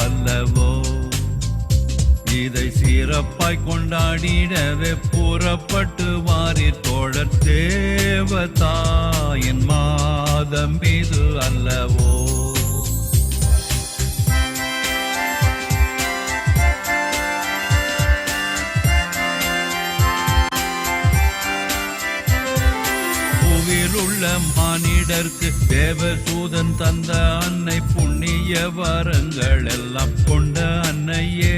அல்லவோ. இதை சிறப்பாய் கொண்டாடிடவே புறப்பட்டு வாரீர் தோழர், தேவதாயின் மாதம் இது அல்லவோ. உள்ள மானிடர்க்கு தேவதூதன் தந்த அன்னை, புண்ணிய வரங்கள் எல்லாம் கொண்ட அன்னையே.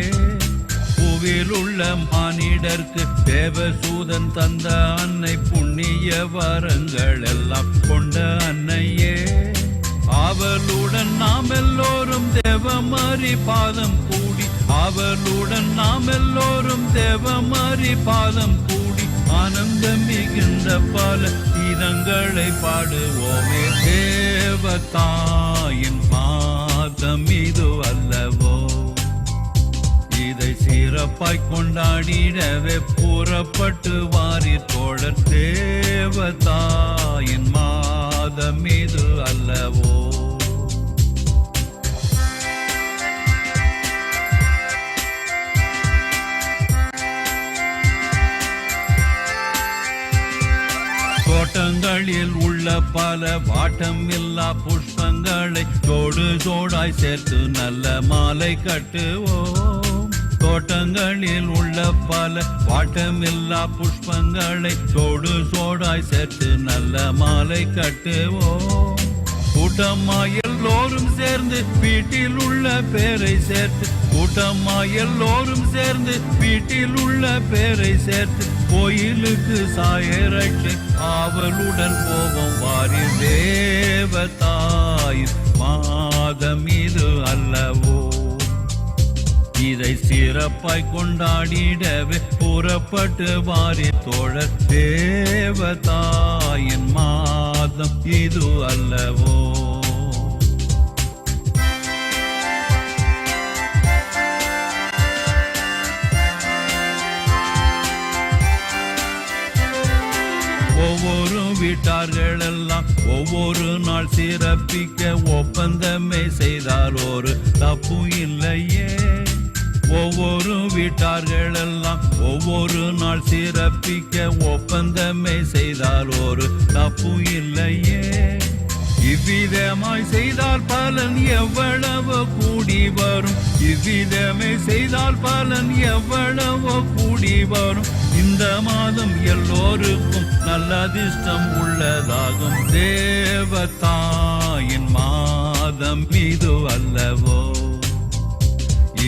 பூவில் உள்ள மானிடர்க்கு தேவதூதன் தந்த அன்னை, புண்ணிய வரங்கள் எல்லாம் கொண்ட அன்னையே. அவளுடன் நாம் எல்லோரும் தேவமாரி பாதம் கூடி, அவளுடன் நாம் எல்லோரும் தேவமாரி பாதம் கூடி, ஆனந்தம் மிகுந்த பல கீதங்களை பாடுவோமே. தேவதாயின் மாதம் இது அல்லவோ. இதை சிறப்பாய் கொண்டாடிடவே புறப்பட்டு வாரீர் தோழர், தேவதாயின் மாதம் இது அல்லவோ. தோட்டங்களில் உள்ள பல வாட்டம் இல்லா புஷ்பங்களை தோடு தோடாய் சேர்த்து நல்ல மாலை கட்டுவோம். தோட்டங்களில் உள்ள பல வாட்டமில்லா புஷ்பங்களை தோடு தோடாய் சேர்த்து நல்ல மாலை கட்டுவோம். கூட்டமாய் எல்லோரும் சேர்ந்து வீட்டில் உள்ள பேரை சேர்த்து, கூட்டமாய் எல்லோரும் சேர்ந்து வீட்டில் உள்ள பேரை சேர்த்து, கோயிலுக்கு சாயரட்சி அவளுடன் போவோம் வாரீர், தேவதாயின் மாதம் இது அல்லவோ. இதை சிறப்பாய் கொண்டாடிடவே புறப்பட்டு வாரீர் தோழர், தேவதாயின் மாதம் இது அல்லவோ. ஒவ்வொரு வீட்டார்கள் எல்லாம் ஒவ்வொரு நாள் சிறப்பிக்க ஒப்பந்தமே செய்தால் ஒரு தப்பு இல்லையே. ஒவ்வொரு வீட்டார்கள் எல்லாம் ஒவ்வொரு நாள் சிறப்பிக்க ஒப்பந்தமே செய்தால் ஒரு தப்பு இல்லையே. இவ்விதமாய் செய்தால் பலன் எவ்வளவோ கூடி வரும், இவ்விதமே செய்தால் பலன் எவ்வளவோ கூடி வரும். இந்த மாதம் எல்லோருக்கும் நல்ல அதிர்ஷ்டம் உள்ளதாகும், தேவதாயின் மாதம் இது அல்லவோ.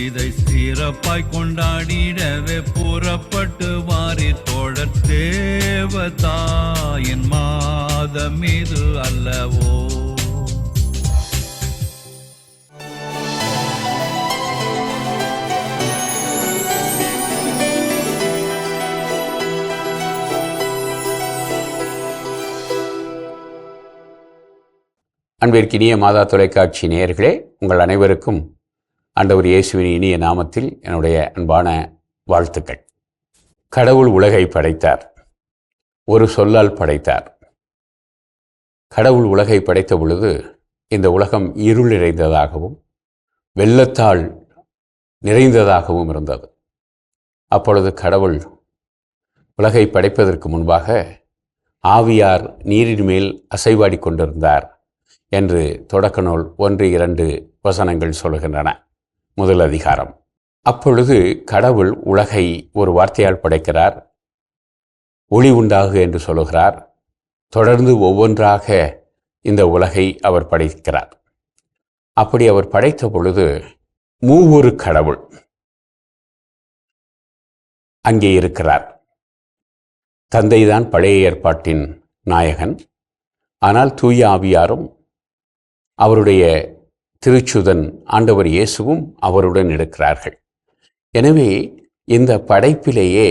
இதை சிறப்பாய் கொண்டாடிடவே புறப்பட்டு வாரீர் தோழர், தேவதாயின் மாதம் இது அல்லவோ. அன்பிற்கினிய மாதா தொலைக்காட்சி நேயர்களே, உங்கள் அனைவருக்கும் ஆண்டவர் இயேசுவின் இனிய நாமத்தில் என்னுடைய அன்பான வாழ்த்துக்கள். கடவுள் உலகை படைத்தார், ஒரு சொல்லால் படைத்தார். கடவுள் உலகை படைத்த பொழுது இந்த உலகம் இருள் நிறைந்ததாகவும் வெள்ளத்தால் நிறைந்ததாகவும் இருந்தது. அப்பொழுது கடவுள் உலகை படைப்பதற்கு முன்பாக ஆவியார் நீரின் மேல் அசைவாடி கொண்டிருந்தார் என்று தொடக்க நூல் 1-2 வசனங்கள் சொல்கின்றன. முதல் அதிகாரம். அப்பொழுது கடவுள் உலகை ஒரு வார்த்தையால் படைக்கிறார். ஒளி உண்டாகு என்று சொல்லுகிறார். தொடர்ந்து ஒவ்வொன்றாக இந்த உலகை அவர் படைக்கிறார். அப்படி அவர் படைத்த பொழுது மூவொரு கடவுள் அங்கே இருக்கிறார். தந்தைதான் பழைய ஏற்பாட்டின் நாயகன். ஆனால் தூய ஆவியாரும் அவருடைய திருச்சுதன் ஆண்டவர் இயேசுவும் அவருடன் இருக்கிறார்கள். எனவே இந்த படைப்பிலேயே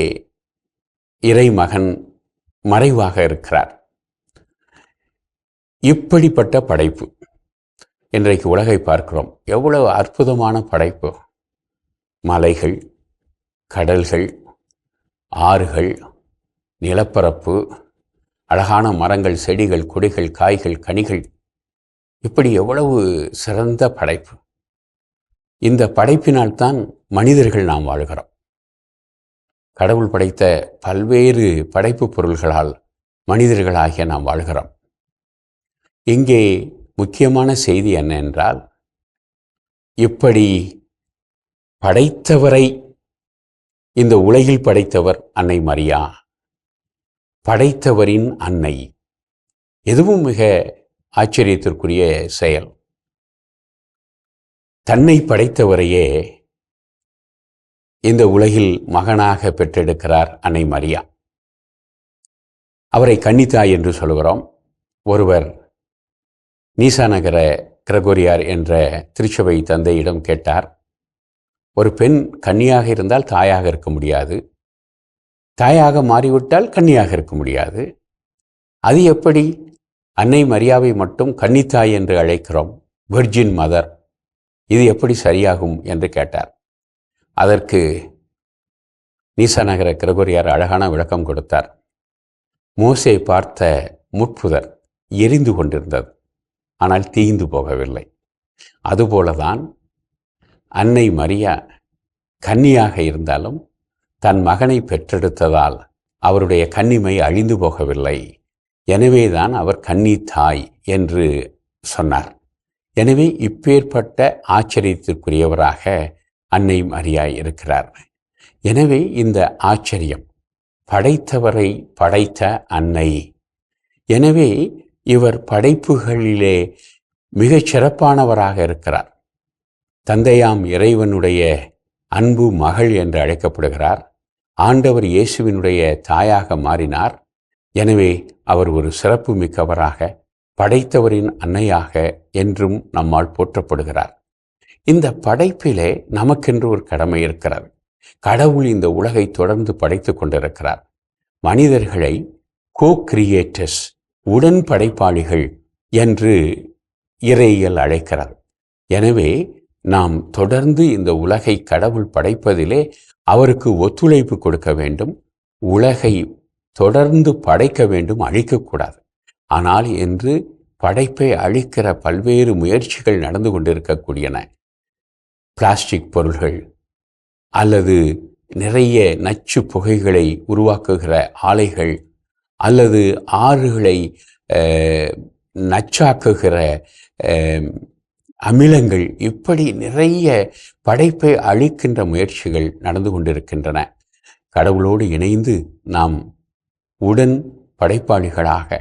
இறைமகன் மறைவாக இருக்கிறார். இப்படிப்பட்ட படைப்பு இன்றைக்கு உலகை பார்க்கிறோம். எவ்வளவு அற்புதமான படைப்பு! மலைகள், கடல்கள், ஆறுகள், நிலப்பரப்பு, அழகான மரங்கள், செடிகள், கொடிகள், காய்கள், கனிகள், இப்படி எவ்வளவு சிறந்த படைப்பு! இந்த படைப்பினால்தான் மனிதர்கள் நாம் வாழ்கிறோம். கடவுள் படைத்த பல்வேறு படைப்பு பொருள்களால் மனிதர்களாகிய நாம் வாழ்கிறோம். இங்கே முக்கியமான செய்தி என்ன என்றால், இப்படி படைத்தவரை, இந்த உலகில் படைத்தவர் அன்னை மரியா, படைத்தவரின் அன்னை. எதுவும் மிக ஆச்சரியத்திற்குரிய செயல். தன்னை படைத்தவரையே இந்த உலகில் மகனாக பெற்றெடுக்கிறார் அன்னை மரியா. அவரை கன்னித்தாய் என்று சொல்கிறோம். ஒருவர் நீசா நகர கிரகோரியார் என்ற திருச்சபை தந்தையிடம் கேட்டார், ஒரு பெண் கன்னியாக இருந்தால் தாயாக இருக்க முடியாது, தாயாக மாறிவிட்டால் கன்னியாக இருக்க முடியாது, அது எப்படி அன்னை மரியாவை மட்டும் கன்னித்தாய் என்று அழைக்கிறோம், வெர்ஜின் மதர், இது எப்படி சரியாகும் என்று கேட்டார். அதற்கு நீசா நகர கிரகோரியார் அழகான விளக்கம் கொடுத்தார். மோசே பார்த்த முட்புதர் எரிந்து கொண்டிருந்தது, ஆனால் தீய்ந்து போகவில்லை. அதுபோலதான் அன்னை மரியா கன்னியாக இருந்தாலும் தன் மகனை பெற்றெடுத்ததால் அவருடைய கன்னிமை அழிந்து போகவில்லை. எனவேதான் அவர் கன்னி தாய் என்று சொன்னார். எனவே இப்பேற்பட்ட ஆச்சரியத்திற்குரியவராக அன்னை மரியா இருக்கிறார். எனவே இந்த ஆச்சரியம், படைத்தவரை படைத்த அன்னை. எனவே இவர் படைப்புகளிலே மிகச் சிறப்பானவராக இருக்கிறார். தந்தையாம் இறைவனுடைய அன்பு மகள் என்று அழைக்கப்படுகிறார். ஆண்டவர் இயேசுவினுடைய தாயாக மாறினார். எனவே அவர் ஒரு சிறப்பு மிக்கவராக, படைத்தவரின் அன்னையாக என்றும் நம்மால் போற்றப்படுகிறார். இந்த படைப்பிலே நமக்கென்று ஒரு கடமை இருக்கிறது. கடவுள் இந்த உலகை தொடர்ந்து படைத்து கொண்டிருக்கிறார். மனிதர்களை கோ-கிரியேட்டர்ஸ், உடன் படைப்பாளிகள் என்று இறையியல் அழைக்கிறது. எனவே நாம் தொடர்ந்து இந்த உலகை கடவுள் படைப்பதிலே அவருக்கு ஒத்துழைப்பு கொடுக்க வேண்டும். உலகை தொடர்ந்து படைக்க வேண்டும், அழிக்கக்கூடாது. ஆனால் இன்று படைப்பை அழிக்கிற பல்வேறு முயற்சிகள் நடந்து கொண்டிருக்கக்கூடியன. பிளாஸ்டிக் பொருள்கள் அல்லது நிறைய நச்சு புகைகளை உருவாக்குகிற ஆலைகள் அல்லது ஆறுகளை நச்சாக்குகிற அமிலங்கள், இப்படி நிறைய படைப்பை அழிக்கின்ற முயற்சிகள் நடந்து கொண்டிருக்கின்றன. கடவுளோடு இணைந்து நாம் உடன் படைப்பாளிகளாக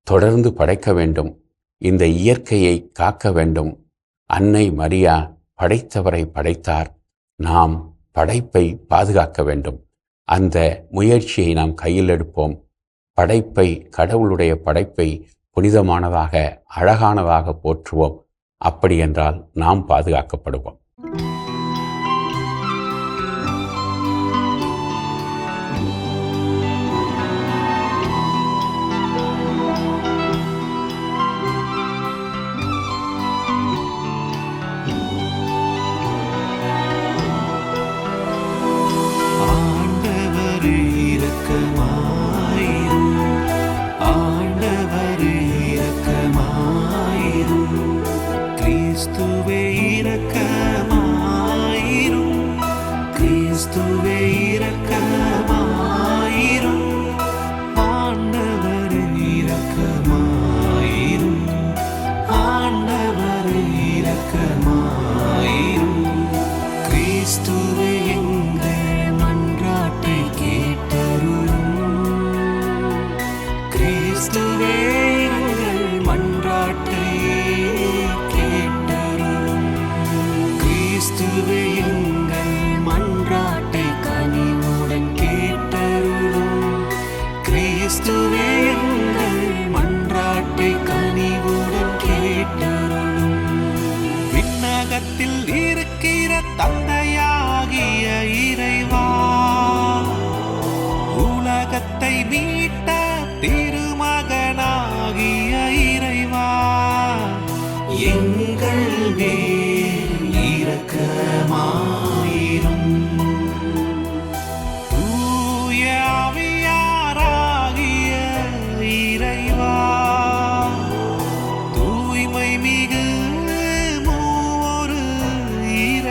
தொடர்ந்து படைக்க வேண்டும். இந்த இயற்கையை காக்க வேண்டும். அன்னை மரியா படைத்தவரை படைத்தார். நாம் படைப்பை பாதுகாக்க வேண்டும். அந்த முயற்சியை நாம் கையில் எடுப்போம். படைப்பை, கடவுளுடைய படைப்பை புனிதமானதாக, அழகானதாக போற்றுவோம். அப்படி என்றால் நாம் பாதுகாக்கப்படுவோம்.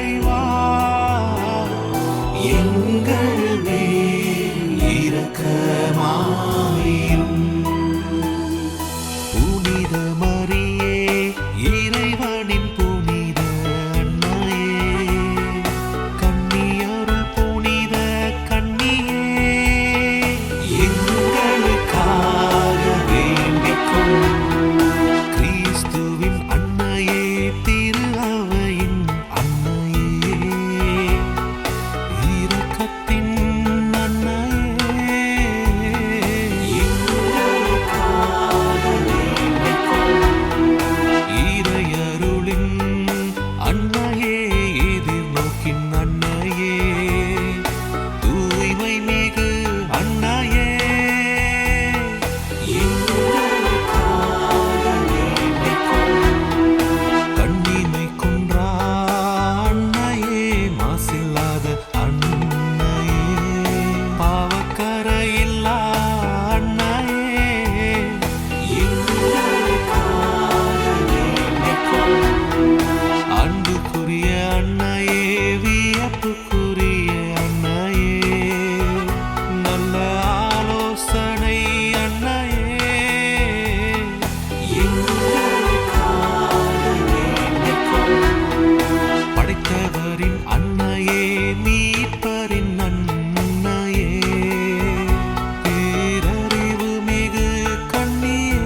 இறைவா எங்கள் மேல் இரக்கமாயிரும். புனித மரியே இறைவனின் புனித அன்னையே, கன்னியருள் புனித கன்னியே, எங்களுக்காக வேண்டிக் கொள்ளும். கிறிஸ்துவின் அன்னையே, திரு அவையின் அன்னையே, இரக்கத்தின் அன்னையே, எங்களுக்காக வேண்டிக் கொள்ளும். இறையருளின் அன்னையே, எதிர்நோக்கின் அன்னையே, தூய்மை மிகு அன்னையே, எங்களுக்காக வேண்டிக் கொள்ளும். கண்ணிமை குன்றா அன்னையே, மாசில்லாத அன்னையே, பாவக்கரையில்லா அன்னையே, எங்களுக்காக வேண்டிக் கொள்ளும். அன்புக்குரிய அன்னையே, வியப்புக்குரிய அன்னையே, நல்ல ஆலோசனை அன்னையே, எங்களுக்காக வேண்டிக் கொள்ளும். படைத்தவரின் அன்னையே, மீட்பரின் அன்னையே, பேரறிவு மிகு கன்னியே,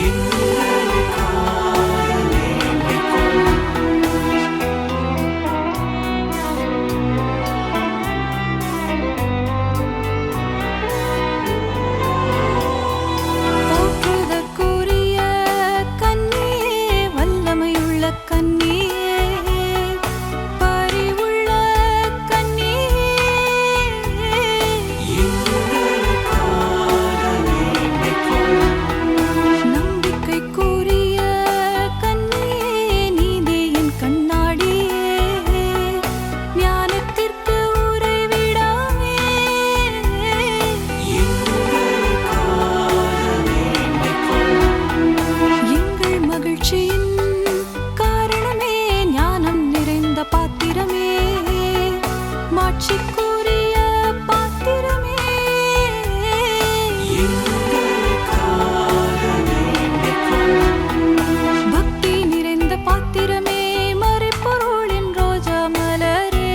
எங்களுக்காக வேண்டிக் கொள்ளும். போற்றுதற்குரிய கன்னியே, வல்லமையுள்ள கன்னியே, பரிவுள்ள கன்னியே, எங்களுக்காக வேண்டிக் கொள்ளும். நம்பிக்கைக்குரிய கன்னியே, நீதியின் கண்ணாடியே, ஞானத்திற்கு உறைவிடமே, எங்களுக்காக வேண்டிக் கொள்ளும். எங்கள் மகிழ்ச்சியின் காரணமே, ஞானம் நிறைந்த பாத்திரமே, மாட்சிக்குரிய பாத்திரமே, எங்களுக்காக வேண்டிக் கொள்ளும். பக்தி நிறைந்த பாத்திரமே, மறைப்பொருளின் ரோஜா மலரே,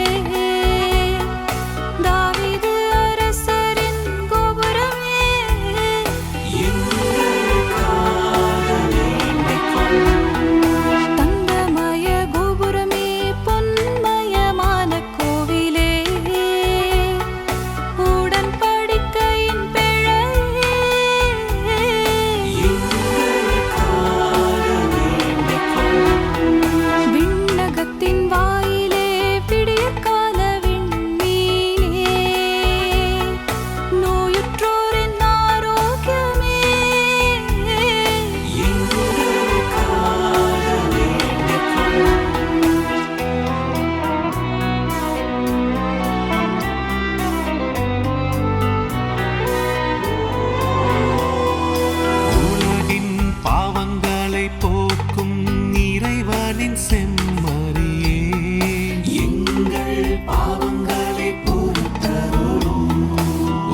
தாவீது அரசரின் கோபுரமே, எங்களுக்காக வேண்டிக் கொள்ளும். தங்கமய கோபுரமே, பொன்மயமான கோவிலே, உடன்படிக்கையின் பிழையே, எங்களுக்காக வேண்டிக் கொள்ளும். விண்ணகத்தின் வாயிலே, விடியற்கால விண்மீனே, நோயுற்றோரின் ஆரோக்கியமே, எங்களுக்காக வேண்டிக் கொள்ளும். உலகின் பாவங்களை போக்கும் இறைவனின் செம்மறியே, எங்கள் பாவங்களை பொறுத்தருளும்.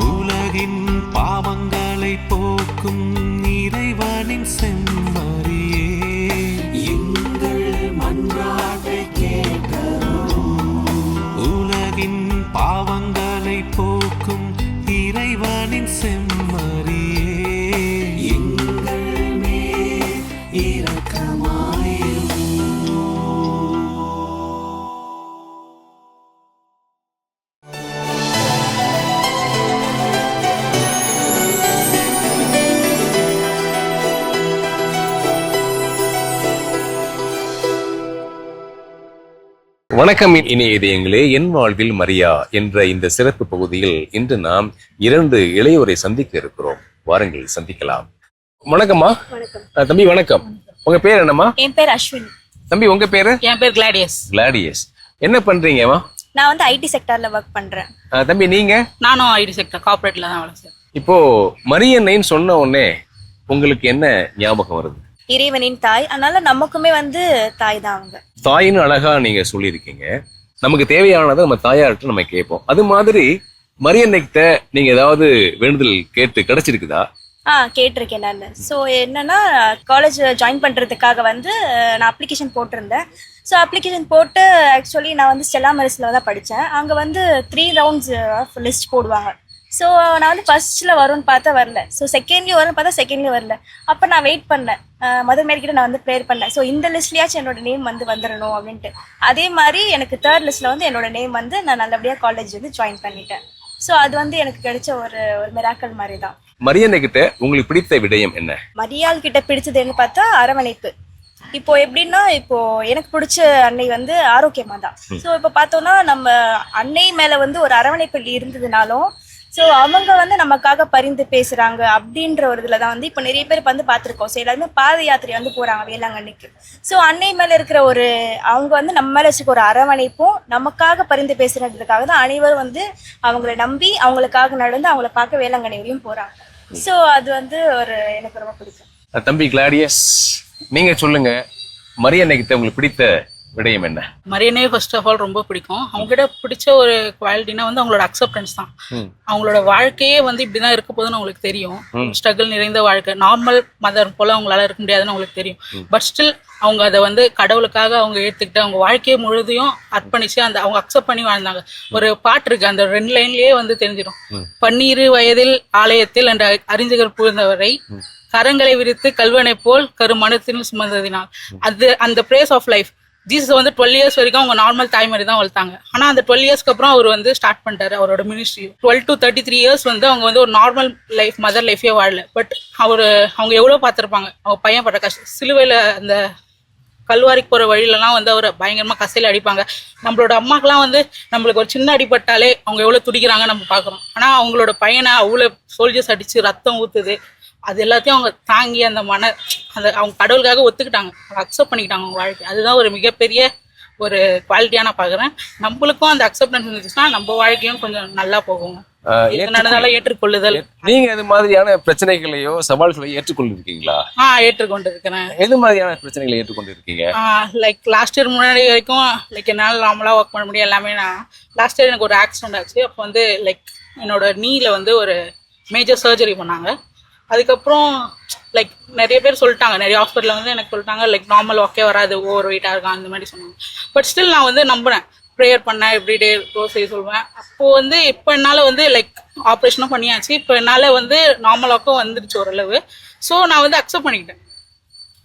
உலகின் பாவங்களை போக்கும் இறைவனின் செம்மறியே, எங்கள் மன்றாட்டை கேட்டருளும். உலகின் பாவங்களை போக்கும் இறைவனின் செம்மறியே, எங்கள் மேல் இரக்கமாயிரும். வணக்கம் இனிய இதயங்களே, என் வாழ்வில் மரியா என்ற இந்த சிறப்பு பகுதியில் இன்று நாம் 2 இளையோரை சந்திக்க இருக்கிறோம். வாருங்கள் சந்திக்கலாம். வணக்கம்மா. வணக்கம். தம்பி வணக்கம். உங்க பேர் என்னம்மா? என் பேர் அஸ்வினி. தம்பி உங்க பேரு? என் பேர் கிளாடியஸ். கிளாடியஸ். என்ன பண்றீங்கம்மா? நான் வந்து ஐடி செக்டார்ல ஒர்க் பண்றேன். தம்பி நீங்க? நானும் ஐடி செக்டர் கார்ப்பரேட்ல தான் வேலை செய்றேன். இப்போ மரியன்னைன்னு சொன்ன உடனே உங்களுக்கு என்ன ஞாபகம் வருது? இறைவனின் தாய், அதனால நமக்குமே வந்து தாய் தான் அவங்க. தாயின்னு அழகா நீங்க சொல்லியிருக்கீங்க. நமக்கு தேவையானதை நம்ம தாயார்கிட்ட நம்ம கேட்போம். அது மாதிரி மரியன்னைக்கிட்ட நீங்க ஏதாவது வேண்டுதல் கேட்டு கிடைச்சிருக்குதா? கேட்டிருக்கேன் நான். ஸோ என்னன்னா, காலேஜ் ஜாயின் பண்ணுறதுக்காக வந்து நான் அப்ளிகேஷன் போட்டிருந்தேன். ஸோ அப்ளிகேஷன் போட்டு ஆக்சுவலி நான் வந்து ஸ்டெல்லா மெரிஸில் தான் படித்தேன். அங்கே வந்து 3 ரவுண்ட்ஸ் லிஸ்ட் போடுவாங்க. ஸோ நான் வந்து ஃபர்ஸ்ட்டில் வரும்னு பார்த்தா வரல. ஸோ செகண்ட்லேயும் வரும்னு பார்த்தா செகண்ட்லேயும் வரல. அப்போ நான் வெயிட் பண்ணேன். மதர் மேரி கிட்ட நான் வந்து ப்ரேயர் பண்ணேன். ஸோ இந்த லிஸ்ட்லேயாச்சும் என்னோட நேம் வந்து வந்துடணும் அப்படின்ட்டு. அதே மாதிரி எனக்கு 3rd லிஸ்ட்டில் வந்து என்னோட நேம் வந்து நான் நல்லபடியாக காலேஜ் வந்து ஜாயின் பண்ணிட்டேன். ஸோ அது வந்து எனக்கு கிடைச்ச ஒரு மிராக்கல் மாதிரி தான். மரியன்னை கிட்ட உங்களுக்கு பிடித்த விடயம் என்ன? மரியாள் கிட்ட பிடிச்சதுன்னு பார்த்தா அரவணைப்பு. இப்போ எப்படின்னா, இப்போ எனக்கு பிடிச்ச அன்னை வந்து ஆரோக்கியமா தான். ஸோ இப்போ பார்த்தோம்னா நம்ம அன்னை மேல வந்து ஒரு அரவணைப்பு இருந்ததுனாலும், ஸோ அவங்க வந்து நமக்காக பரிந்து பேசுறாங்க அப்படின்ற ஒரு இதுல தான் வந்து இப்போ நிறைய பேர் வந்து பார்த்துருக்கோம். ஸோ எல்லாருமே பாத யாத்திரை வந்து போறாங்க வேளாங்கண்ணிக்கு. ஸோ அன்னை மேல இருக்கிற ஒரு அவங்க வந்து நம்ம மேல வச்சுக்க ஒரு அரவணைப்பும் நமக்காக பரிந்து பேசுறதுக்காக தான் அனைவரும் வந்து அவங்கள நம்பி அவங்களுக்காக நடந்து அவங்கள பார்க்க வேளாங்கண்ணி வரையும் போறாங்க. ஸோ அது வந்து ஒரு எனக்கு ரொம்ப பிடிக்கும். தம்பி கிளாடியஸ், நீங்க சொல்லுங்க, மரியன்னை கிட்ட உங்களுக்கு பிடித்த விடயம் என்ன? மரியனே ஃபர்ஸ்ட் ஆஃப் ஆல் ரொம்ப பிடிக்கும். அவங்ககிட்ட பிடிச்ச ஒரு குவாலிட்டினா வந்து அவங்களோட அக்செப்டன்ஸ் தான். அவங்களோட வாழ்க்கையே வந்து இப்படிதான் இருக்க போதுன்னு அவங்களுக்கு தெரியும். ஸ்ட்ரகிள் நிறைந்த வாழ்க்கை, நார்மல் மதர் போல அவங்களால இருக்க முடியாதுன்னு அவங்களுக்கு தெரியும். பட் ஸ்டில் அவங்க அதை வந்து கடவுளுக்காக அவங்க ஏற்றுக்கிட்டு அவங்க வாழ்க்கையை முழுதையும் அர்ப்பணிச்சு அந்த அவங்க அக்செப்ட் பண்ணி வாழ்ந்தாங்க. ஒரு பாட்டு இருக்கு, அந்த 2 லைன்லயே வந்து தெரிஞ்சிடும். 12 வயதில் ஆலயத்தில் என்ற அறிஞர்கள் புரிந்தவரை கரங்களை விரித்து கல்வனை போல் கருமனத்தில் சுமந்ததினால். அது அந்த பிரேஸ் ஆஃப் லைஃப். ஜீசஸ் வந்து 12 இயர்ஸ் வரைக்கும் அவங்க நார்மல் தாய் மாதிரி தான் வளர்த்தாங்க. ஆனா அந்த 12 இயர்ஸ்க்கு அப்புறம் அவர் வந்து ஸ்டார்ட் பண்ணிட்டாரு அவரோட மினிஸ்ட்ரி. 12 to 33 இயர்ஸ் வந்து அவங்க வந்து ஒரு நார்மல் லைஃப் மதர் லைஃபே வாழல. பட் அவங்க எவ்வளவு பார்த்திருப்பாங்க அவங்க பையன் படுற கஷ்டம். சிலுவையில அந்த கல்வாரிக்கு போற வழியிலலாம் வந்து அவரை பயங்கரமா கசையில அடிப்பாங்க. நம்மளோட அம்மாக்கெல்லாம் வந்து நம்மளுக்கு ஒரு சின்ன அடிபட்டாலே அவங்க எவ்வளவு துடிக்கிறாங்க நம்ம பாக்குறோம். ஆனா அவங்களோட பையனை அவ்வளவு சோல்ஜர்ஸ் அடிச்சு ரத்தம் ஊத்துது. அது எல்லாத்தையும் அவங்க தாங்கி அந்த அவங்க கடவுளுக்காக ஒத்துக்கிட்டாங்க, அக்செப்ட் பண்ணிக்கிட்டாங்க அவங்க வாழ்க்கை. அதுதான் ஒரு மிகப்பெரிய ஒரு குவாலிட்டியா நான் பாக்குறேன். நம்மளுக்கும் அந்த அக்செப்டன்ஸ் இருந்துச்சுன்னா நம்ம வாழ்க்கையும் கொஞ்சம் நல்லா போகும். நடந்தாலும் ஏற்றுக்கொள்ளுதல். நீங்க அது மாதிரியான பிரச்சனைகளையோ சவால்களையோ ஏற்றுக்கொண்டிருக்கீங்களா? ஏற்றுக்கொண்டு இருக்கிறேன். எது மாதிரியான பிரச்சனைகளை ஏற்றுக்கொண்டு இருக்கீங்க? லைக் லாஸ்ட் இயர் முன்னாடி வரைக்கும் லைக் என்னால் நார்மலா ஒர்க் பண்ண முடியும் எல்லாமே. லாஸ்ட் இயர் எனக்கு ஒரு ஆக்சிடென்ட் ஆச்சு. அப்போ வந்து லைக் என்னோட நீல வந்து ஒரு மேஜர் சர்ஜரி பண்ணாங்க. அதுக்கப்புறம் லைக் நிறைய பேர் சொல்லிட்டாங்க, நிறைய ஹாஸ்பிட்டலில் வந்து எனக்கு சொல்லிட்டாங்க லைக் நார்மல் ஓகே வராது, ஓவர் வெயிட்டாக இருக்கான் அந்த மாதிரி சொன்னாங்க. பட் ஸ்டில் நான் வந்து நம்பினேன், ப்ரேயர் பண்ணேன், எவ்ரிடே ரோஸ் செய்ய சொல்லுவேன். அப்போது வந்து இப்போ என்னால் வந்து லைக் ஆப்ரேஷனும் பண்ணியாச்சு. இப்போ என்னால் வந்து நார்மல் வாக்கும் வந்துடுச்சு ஓரளவு. ஸோ நான் வந்து அக்செப்ட் பண்ணிக்கிட்டேன்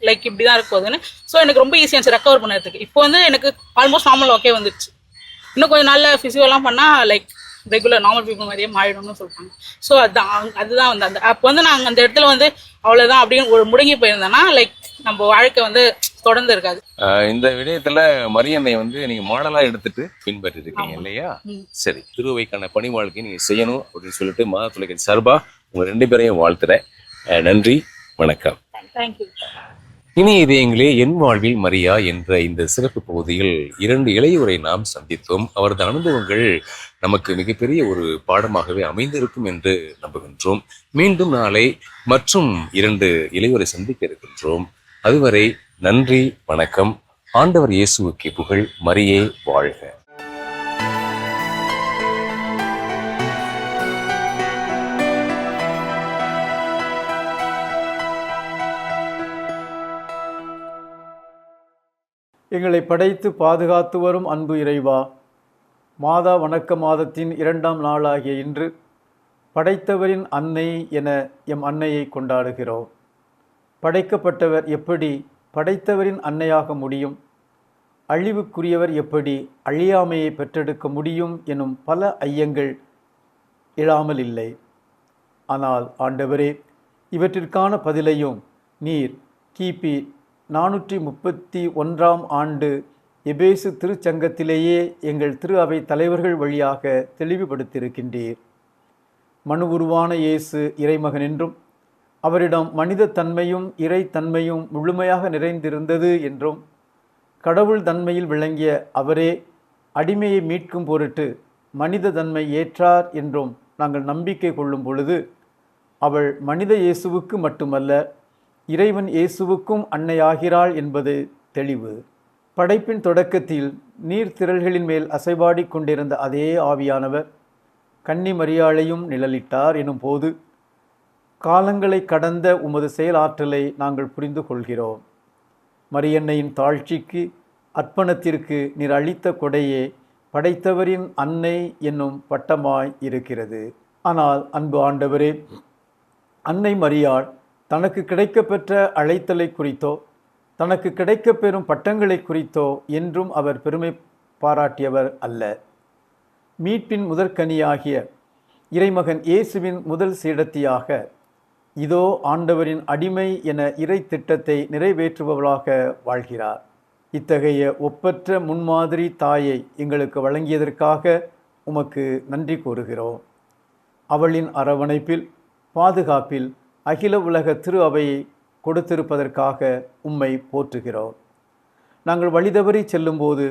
லைக் இப்படி தான் இருக்குதுன்னு. ஸோ எனக்கு ரொம்ப ஈஸியாக இருந்துச்சு ரெக்கவர் பண்ணுறதுக்கு. இப்போ வந்து எனக்கு ஆல்மோஸ்ட் நார்மல் ஓகே வந்துடுச்சு. இன்னும் கொஞ்சம் நாளில் ஃபிசியோலாம் பண்ணால் லைக் ரெகுலர் நார்மல் பீப்புள் மாதிரியே மாறிடும்னு சொல்லிட்டாங்க. ஸோ அதுதான் வந்து அந்த அப்போ வந்து நாங்கள் அந்த இடத்துல வந்து அவ்வளோதான் அப்படின்னு ஒரு முடங்கி போயிருந்தேன்னா லைக் நம்ம வாழ்க்கை வந்து தொடர்ந்து இருக்காது. இந்த விடயத்துல மரியன்னை வந்து நீங்க மாடலா எடுத்துட்டு பின்பற்றி இருக்கீங்க இல்லையா? சரி, திருவைக்கான பணி வாழ்க்கை நீங்க செய்யணும் அப்படின்னு சொல்லிட்டு மாதா தொலைக்காட்சி சார்பா உங்க 2 பேரையும் வாழ்த்துறேன். நன்றி, வணக்கம். தேங்க்யூ. இனி இதயங்களே, என் வாழ்வில் மரியா என்ற இந்த சிறப்பு பகுதியில் 2 இளையோரை நாம் சந்தித்தோம். அவரது அனுபவங்கள் நமக்கு மிகப்பெரிய ஒரு பாடமாகவே அமைந்திருக்கும் என்று நம்புகின்றோம். மீண்டும் நாளை மற்றும் 2 இளையோரை சந்திக்க இருக்கின்றோம். அதுவரை நன்றி, வணக்கம். ஆண்டவர் இயேசுவுக்கு புகழ். மரியே வாழ்க. எங்களை படைத்து பாதுகாத்து வரும் அன்பு இறைவா, மாதா வணக்க மாதத்தின் 2ஆம் நாளாகிய இன்று படைத்தவரின் அன்னை என எம் அன்னையை கொண்டாடுகிறோம். படைக்கப்பட்டவர் எப்படி படைத்தவரின் அன்னையாக முடியும்? அழிவுக்குரியவர் எப்படி அழியாமையை பெற்றெடுக்க முடியும் எனும் பல ஐயங்கள் எழாமல் இல்லை. ஆனால் ஆண்டவரே, இவற்றிற்கான பதிலையும் நீர் கிபி 431ஆம் ஆண்டு எபேசு திருச்சங்கத்திலேயே எங்கள் திரு அவை தலைவர்கள் வழியாக தெளிவுபடுத்தியிருக்கின்றீர். மனு உருவான இயேசு இறைமகன் என்றும் அவரிடம் மனித தன்மையும் இறை தன்மையும் முழுமையாக நிறைந்திருந்தது என்றும் கடவுள் தன்மையில் விளங்கிய அவரே அடிமையை மீட்கும் பொருட்டு மனித தன்மை ஏற்றார் என்றும் நாங்கள் நம்பிக்கை கொள்ளும் பொழுது, அவள் மனித இயேசுவுக்கு மட்டுமல்ல இறைவன் இயேசுவுக்கும் அன்னையாகிறாள் என்பது தெளிவு. படைப்பின் தொடக்கத்தில் நீர்த்திரள்களின் மேல் அசைபாடிக் கொண்டிருந்த அதே ஆவியானவர் கன்னி மரியாளையும் நிழலிட்டார் எனும் போது காலங்களை கடந்த உமது செயலாற்றலை நாங்கள் புரிந்து கொள்கிறோம். மரியன்னையின் தாழ்ச்சிக்கு அர்ப்பணத்திற்கு நீர் அளித்த கொடையே படைத்தவரின் அன்னை என்னும் பட்டமாய் இருக்கிறது. ஆனால் அன்பு ஆண்டவரே, அன்னை மரியாள் தனக்கு கிடைக்கப்பெற்ற அழைத்தலை குறித்தோ தனக்கு கிடைக்கப்பெறும் பட்டங்களை குறித்தோ என்றும் அவர் பெருமை பாராட்டியவர் அல்ல. மீட்பின் முதற்கனியாகிய இறைமகன் இயேசுவின் முதல் சீடத்தியாக இதோ ஆண்டவரின் அடிமை என இறை திட்டத்தை நிறைவேற்றுபவளாக வாழ்கிறார். இத்தகைய ஒப்பற்ற முன்மாதிரி தாயை எங்களுக்கு வழங்கியதற்காக உமக்கு நன்றி கூறுகிறோம். அவளின் அரவணைப்பில் பாதுகாப்பில் அகில உலக திரு அவையை கொடுத்திருப்பதற்காக உம்மை போற்றுகிறோம். நாங்கள் வழிதவறி செல்லும்போது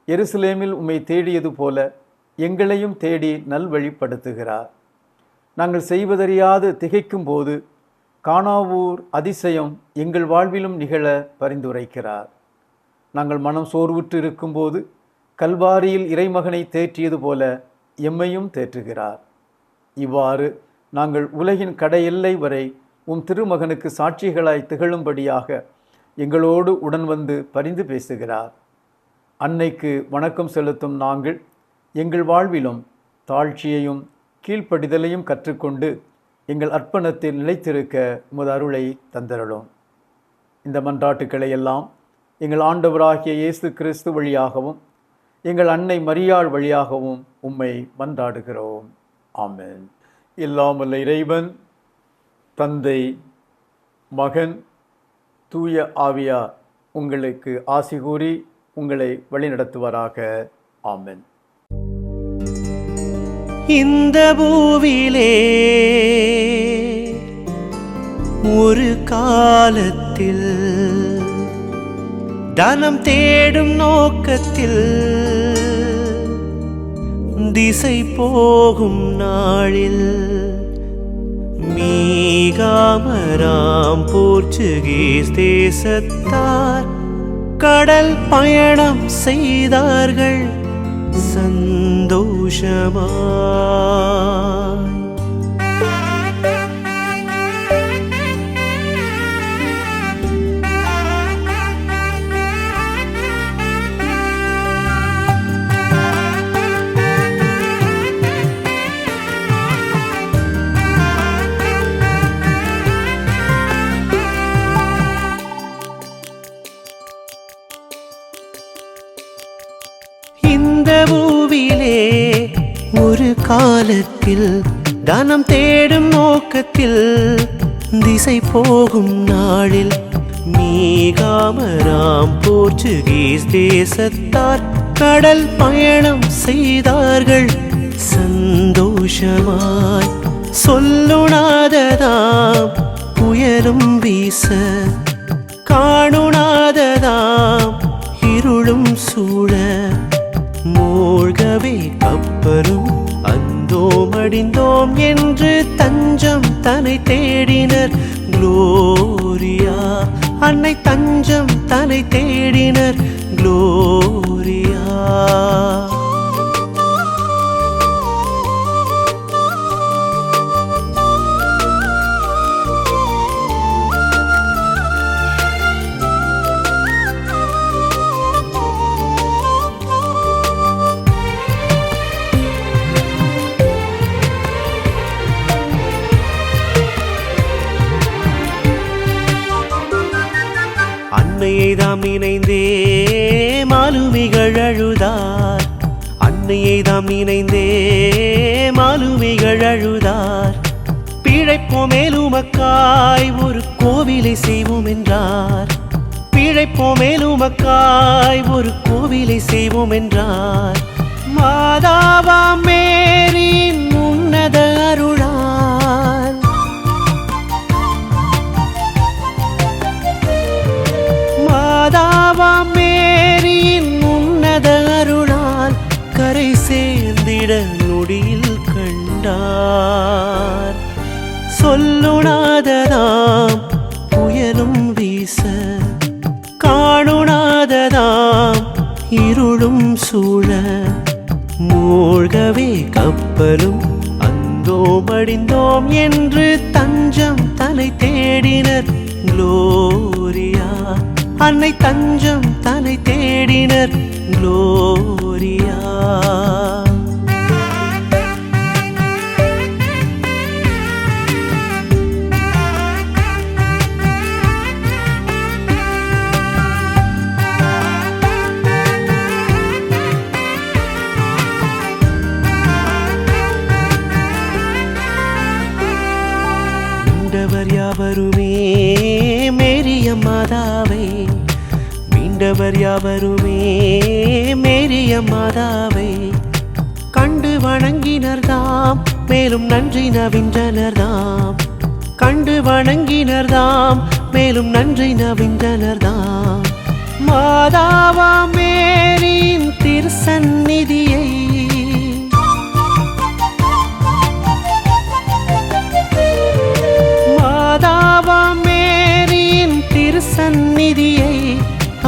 எருசலேமில் உம்மை தேடியது போல எங்களையும் தேடி நல்வழிப்படுத்துகிறார். நாங்கள் செய்வதறியாது திகைக்கும் போது காணாவூர் அதிசயம் எங்கள் வாழ்விலும் நிகழ பரிந்துரைக்கிறார். நாங்கள் மனம் சோர்வுற்று இருக்கும்போது கல்வாரியில் இறைமகனை தேற்றியது போல எம்மையும் தேற்றுகிறார். இவ்வாறு நாங்கள் உலகின் கடையெல்லை வரை உம் திருமகனுக்கு சாட்சிகளாய் திகழும்படியாக எங்களோடு உடன் வந்து பரிந்து பேசுகிறார். அன்னைக்கு வணக்கம் செலுத்தும் நாங்கள் எங்கள் வாழ்விலும் தாழ்ச்சியையும் கீழ்ப்படிதலையும் கற்றுக்கொண்டு எங்கள் அர்ப்பணத்தில் நிலைத்திருக்க உமது அருளை தந்தருளும். இந்த மன்றாட்டுக்களை எல்லாம் எங்கள் ஆண்டவராகிய இயேசு கிறிஸ்து வழியாகவும் எங்கள் அன்னை மரியாள் வழியாகவும் உம்மை மன்றாடுகிறோம். ஆமென். எல்லாம் வல்ல இறைவன் தந்தை, மகன், தூய ஆவியார் உங்களுக்கு ஆசி கூறி உங்களை வழிநடத்துவாராக. ஆமென். இந்த பூவிலே ஒரு காலத்தில் தனம் தேடும் நோக்கத்தில் திசை போகும் நாளில் மீகாமராம் போர்ச்சுகீஸ் தேசத்தார் கடல் பயணம் செய்தார்கள் சந்தோஷமாய். இந்த பூவிலே ஒரு காலத்தில் தனம் தேடும் நோக்கத்தில் திசை போகும் நாளில் மீகாமராம் போர்ச்சுகீஸ் தேசத்தார் கடல் பயணம் செய்தார்கள் சந்தோஷமாய். சொல்லுணாததாம் புயலும் வீச காணுணாததாம் இருளும் சூழ மூழ்கவே கப்பரும் அந்தோம் அடிந்தோம் என்று தஞ்சம் தன்னை தேடினர் குளோரியா. அன்னை தஞ்சம் தன்னை தேடினர் குளோரியா. அன்னையை தாம் நினைந்தே மாலுமிகள் அழுதார். அன்னையை தாம் நினைந்தே மாலுமிகள் அழுதார். பிழைப்போம் மேலுமக்காய் ஒரு கோவிலை செய்வோம் என்றார். பிழைப்போம் மேலுமக்காய் ஒரு கோவிலை செய்வோம் என்றார். மாதாவா மேரின் உன்னத அருளால் மாதாவா மேரியின் உன்னத அருளால் கரை சேர்ந்திட நொடியில் கண்டார். சொல்லுணாததாம் புயலும் இருளும் சூழ மூழ்கவே கப்பலும் அந்தோ மடிந்தோம் என்று தஞ்சம் தலை தேடினர் குளோரியா. அன்னை தஞ்சம் தலை தேடினர் குளோரியா. மீண்டவர் யாவருமே மேரிய மாதாவை, மீண்டவர் யாவருமே மேரிய மாதாவை கண்டு வணங்கினர்தாம், மேலும் நன்றி நவின்றனர்தாம். கண்டு வணங்கினர்தாம், மேலும் நன்றி நவின்றனர்தாம். மாதாவா மேரியின் திருசந்நிதியை சந்நிதியை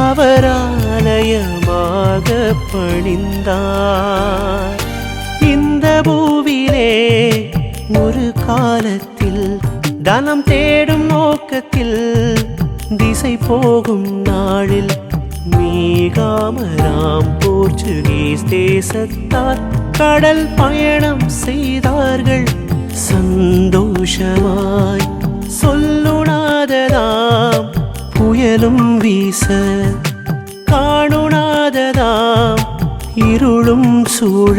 அவர் ஆலயமாக பணிந்தார். இந்த பூவிலே ஒரு காலத்தில் தனம் தேடும் நோக்கத்தில் திசை போகும் நாளில் மீகாமராம் போர்ச்சுகீஸ் தேசத்தார் கடல் பயணம் செய்தார்கள் சந்தோஷமாய். சொல்லுணாததாம் புயலும் வீச, காணுணாததாம் இருளும் சூழ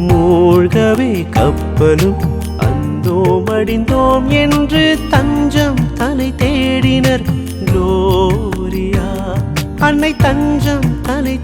மூழ்கவே கப்பலும் அந்தோ மடிந்தோம் என்று தஞ்சம் தலை தேடினர் குளோரியா. அன்னை தஞ்சம் தலை